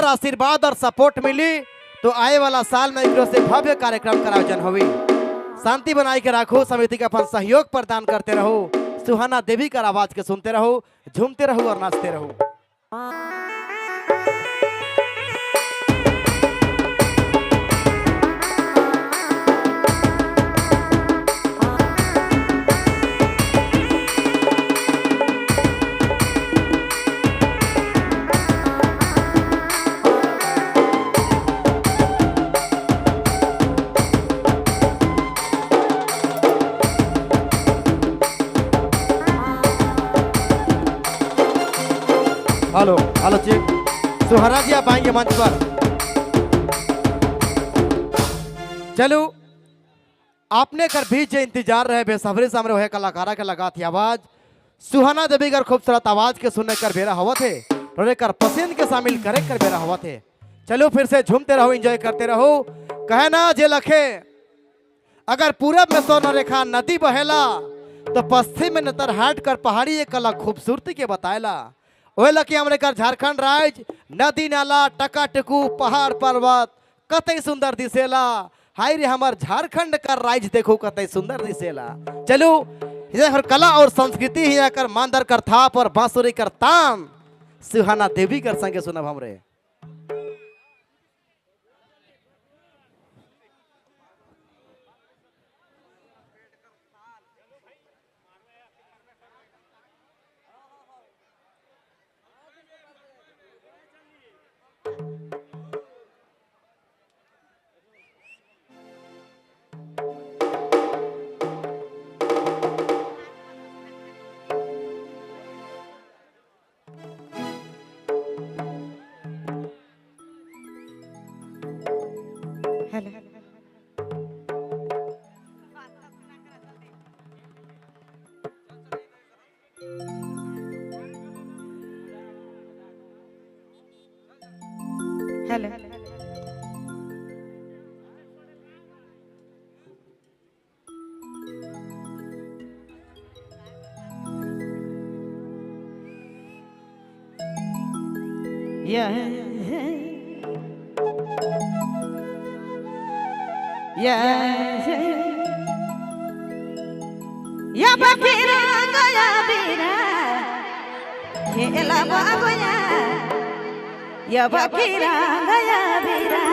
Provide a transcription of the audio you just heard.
आशीर्वाद और सपोर्ट मिली तो आए वाला साल में एकरो से भव्य कार्यक्रम का आयोजन हुई। शांति बनाए के रखो, समिति का अपन सहयोग प्रदान करते रहो, सुहाना देवी का आवाज के सुनते रहो, झूमते रहो और नाचते रहो। हेलो हेलो चेक, सुहाना जी आप आएंगे मंच पर। चलो आपने कर बीच इंतजार रहे बेसब्री सामने वह कलाकारा के लगा थी आवाज सुहाना देवी कर खूबसूरत आवाज के सुनने कर बेरा हुआ थे, रोने कर पसंद के शामिल करे कर बेरा हुआ थे। चलो फिर से झूमते रहो, एंजॉय करते रहो। कहे ना जे लखे अगर पूरब में सोना रेखा नदी बहेला तो पश्चिम में नतर हाट कर पहाड़ी एक कला खूबसूरती के बताएला। ओहे लकी हमरे कर झारखंड राज्य नदी नाला टका टकू पहाड़ पर्वत कतई सुंदर दिसेला। हाय रे हमार झारखंड का राज्य देखो कतई सुंदर दिसेला। चलो ये कला और संस्कृति ही कर मांदर कर थाप और बांसुरी कर ताम सुहाना देवी कर संगे सुनब हमरे। हेलो या बकीरा गया बीरा खेला बागोया या बकीरा गया बीरा